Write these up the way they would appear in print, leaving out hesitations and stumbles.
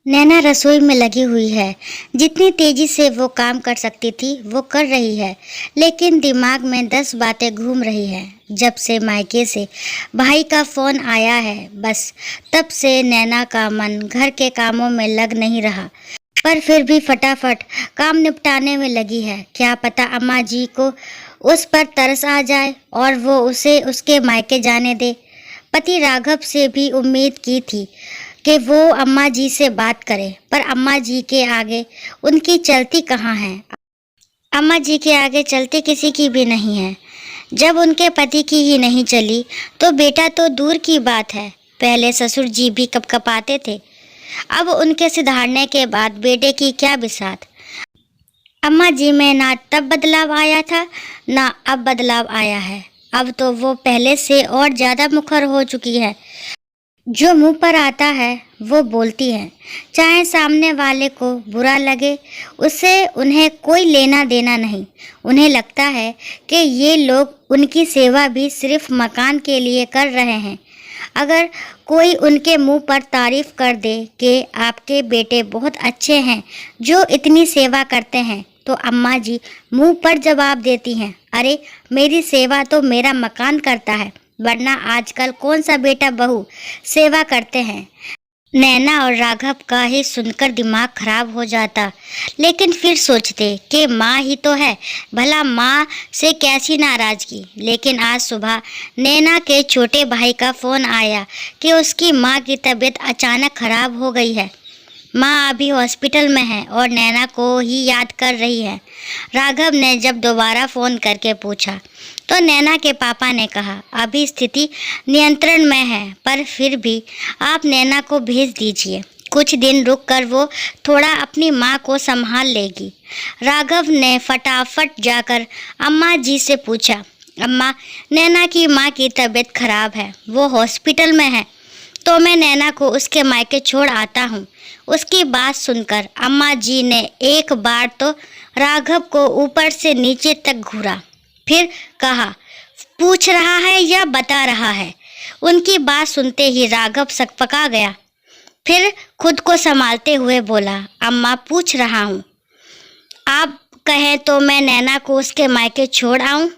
नैना रसोई में लगी हुई है। जितनी तेजी से वो काम कर सकती थी वो कर रही है, लेकिन दिमाग में 10 बातें घूम रही है। जब से मायके से भाई का फोन आया है, बस तब से नैना का मन घर के कामों में लग नहीं रहा। पर फिर भी फटाफट काम निपटाने में लगी है। क्या पता अम्मा जी को उस पर तरस आ जाए और वो उसे उसके मायके जाने दे। पति राघव से भी उम्मीद की थी कि वो अम्मा जी से बात करे, पर अम्मा जी के आगे उनकी चलती कहाँ है। अम्मा जी के आगे चलती किसी की भी नहीं है। जब उनके पति की ही नहीं चली तो बेटा तो दूर की बात है। पहले ससुर जी भी कपकपाते थे, अब उनके सुधारने के बाद बेटे की क्या बिसात। अम्मा जी में ना तब बदलाव आया था, ना अब बदलाव आया है। अब तो वो पहले से और ज़्यादा मुखर हो चुकी है। जो मुंह पर आता है वो बोलती है, चाहे सामने वाले को बुरा लगे, उससे उन्हें कोई लेना देना नहीं। उन्हें लगता है कि ये लोग उनकी सेवा भी सिर्फ मकान के लिए कर रहे हैं। अगर कोई उनके मुंह पर तारीफ कर दे कि आपके बेटे बहुत अच्छे हैं जो इतनी सेवा करते हैं, तो अम्मा जी मुंह पर जवाब देती हैं, अरे मेरी सेवा तो मेरा मकान करता है, वरना आजकल कौन सा बेटा बहू सेवा करते हैं। नैना और राघव का ही सुनकर दिमाग खराब हो जाता, लेकिन फिर सोचते कि माँ ही तो है, भला माँ से कैसी नाराज़गी। लेकिन आज सुबह नैना के छोटे भाई का फ़ोन आया कि उसकी माँ की तबीयत अचानक खराब हो गई है। माँ अभी हॉस्पिटल में है और नैना को ही याद कर रही है। राघव ने जब दोबारा फ़ोन करके पूछा तो नैना के पापा ने कहा, अभी स्थिति नियंत्रण में है, पर फिर भी आप नैना को भेज दीजिए। कुछ दिन रुक कर वो थोड़ा अपनी माँ को संभाल लेगी। राघव ने फटाफट जाकर अम्मा जी से पूछा, अम्मा नैना की माँ की तबीयत खराब है, वो हॉस्पिटल में है, तो मैं नैना को उसके मायके छोड़ आता हूँ। उसकी बात सुनकर अम्मा जी ने एक बार तो राघव को ऊपर से नीचे तक घूरा, फिर कहा, पूछ रहा है या बता रहा है। उनकी बात सुनते ही राघव सकपका गया, फिर खुद को संभालते हुए बोला, अम्मा पूछ रहा हूँ, आप कहें तो मैं नैना को उसके मायके छोड़ आऊँ।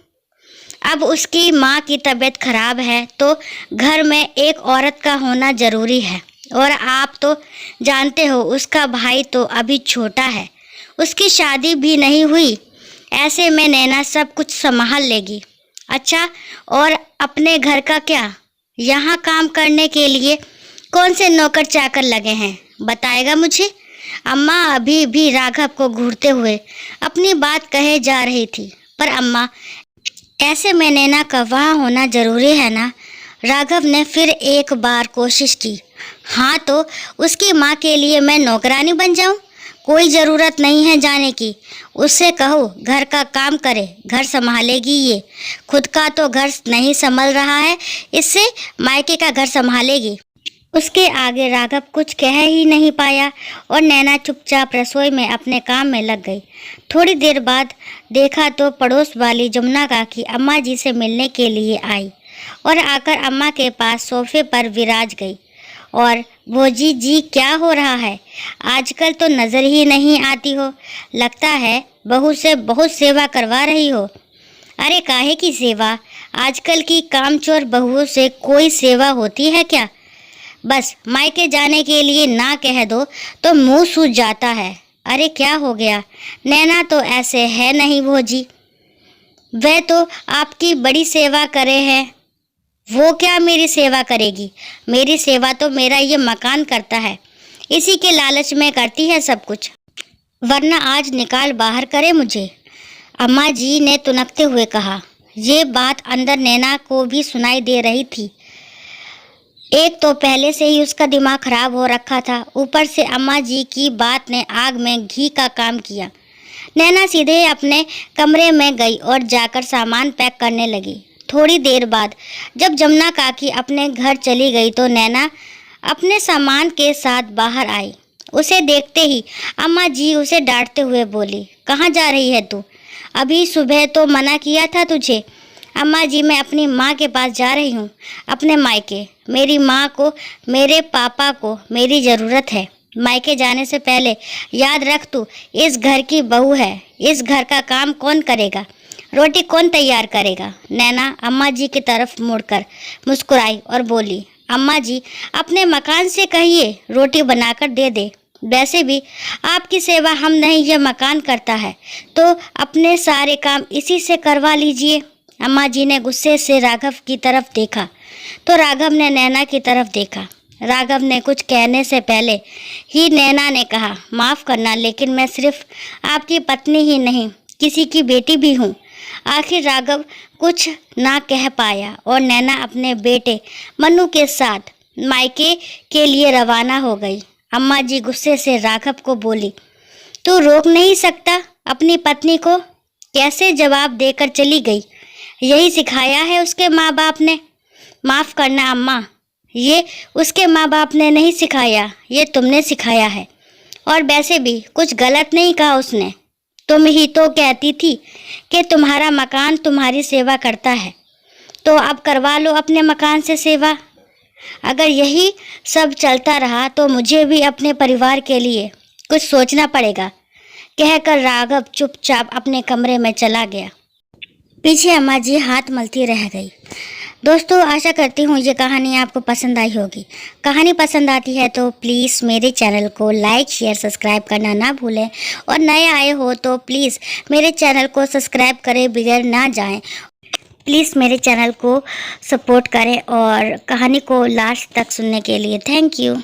अब उसकी माँ की तबीयत खराब है तो घर में एक औरत का होना ज़रूरी है, और आप तो जानते हो उसका भाई तो अभी छोटा है, उसकी शादी भी नहीं हुई। ऐसे में नैना सब कुछ संभाल लेगी। अच्छा, और अपने घर का क्या? यहाँ काम करने के लिए कौन से नौकर चाकर लगे हैं, बताएगा मुझे? अम्मा अभी भी राघव को घूरते हुए अपनी बात कहे जा रही थी, पर अम्मा ऐसे में नैना का वहाँ होना ज़रूरी है ना। राघव ने फिर एक बार कोशिश की, हाँ तो उसकी माँ के लिए मैं नौकरानी बन जाऊँ? कोई ज़रूरत नहीं है जाने की। उससे कहो घर का काम करे, घर संभालेगी ये। खुद का तो घर नहीं संभल रहा है, इससे मायके का घर संभालेगी। उसके आगे राघव कुछ कह ही नहीं पाया और नैना चुपचाप रसोई में अपने काम में लग गई। थोड़ी देर बाद देखा तो पड़ोस वाली जमुना काकी अम्मा जी से मिलने के लिए आई और आकर अम्मा के पास सोफे पर विराज गई। और भोजी जी क्या हो रहा है, आजकल तो नज़र ही नहीं आती हो, लगता है बहू से बहुत सेवा करवा रही हो। अरे काहे की सेवा, आजकल की कामचोर बहुओं से कोई सेवा होती है क्या? बस मायके जाने के लिए ना कह दो तो मुंह सूज जाता है। अरे क्या हो गया, नैना तो ऐसे है नहीं भोजी, वह तो आपकी बड़ी सेवा करे हैं। वो क्या मेरी सेवा करेगी? मेरी सेवा तो मेरा ये मकान करता है, इसी के लालच में करती है सब कुछ, वरना आज निकाल बाहर करे मुझे, अम्मा जी ने तुनकते हुए कहा। ये बात अंदर नैना को भी सुनाई दे रही थी। एक तो पहले से ही उसका दिमाग खराब हो रखा था, ऊपर से अम्मा जी की बात ने आग में घी का काम किया। नैना सीधे अपने कमरे में गई और जाकर सामान पैक करने लगी। थोड़ी देर बाद जब जमुना काकी अपने घर चली गई तो नैना अपने सामान के साथ बाहर आई। उसे देखते ही अम्मा जी उसे डांटते हुए बोली, कहाँ जा रही है तू? अभी सुबह तो मना किया था तुझे। अम्मा जी मैं अपनी माँ के पास जा रही हूँ, अपने मायके। मेरी माँ को, मेरे पापा को मेरी ज़रूरत है। मायके जाने से पहले याद रख, तू इस घर की बहू है। इस घर का काम कौन करेगा? रोटी कौन तैयार करेगा? नैना अम्मा जी की तरफ मुड़कर मुस्कुराई और बोली, अम्मा जी, अपने मकान से कहिए रोटी बनाकर दे दे। वैसे भी आपकी सेवा हम नहीं, ये मकान करता है, तो अपने सारे काम इसी से करवा लीजिए। अम्मा जी ने गुस्से से राघव की तरफ देखा तो राघव ने नैना की तरफ देखा। राघव ने कुछ कहने से पहले ही नैना ने कहा, माफ़ करना, लेकिन मैं सिर्फ आपकी पत्नी ही नहीं, किसी की बेटी भी हूँ। आखिर राघव कुछ ना कह पाया और नैना अपने बेटे मन्नू के साथ मायके के लिए रवाना हो गई। अम्मा जी गुस्से से राघव को बोली, तू रोक नहीं सकता अपनी पत्नी को? कैसे जवाब देकर चली गई? यही सिखाया है उसके माँ बाप ने? माफ़ करना अम्मा, ये उसके माँ बाप ने नहीं सिखाया, ये तुमने सिखाया है। और वैसे भी कुछ गलत नहीं कहा उसने। तुम ही तो कहती थी कि तुम्हारा मकान तुम्हारी सेवा करता है, तो अब करवा लो अपने मकान से सेवा। अगर यही सब चलता रहा तो मुझे भी अपने परिवार के लिए कुछ सोचना पड़ेगा, कहकर राघव चुपचाप अपने कमरे में चला गया। पीछे अम्मा जी हाथ मलती रह गई। दोस्तों, आशा करती हूँ ये कहानी आपको पसंद आई होगी। कहानी पसंद आती है तो प्लीज़ मेरे चैनल को लाइक, शेयर, सब्सक्राइब करना ना भूलें, और नए आए हो तो प्लीज़ मेरे चैनल को सब्सक्राइब करें बगैर ना जाएं। प्लीज़ मेरे चैनल को सपोर्ट करें और कहानी को लास्ट तक सुनने के लिए थैंक यू।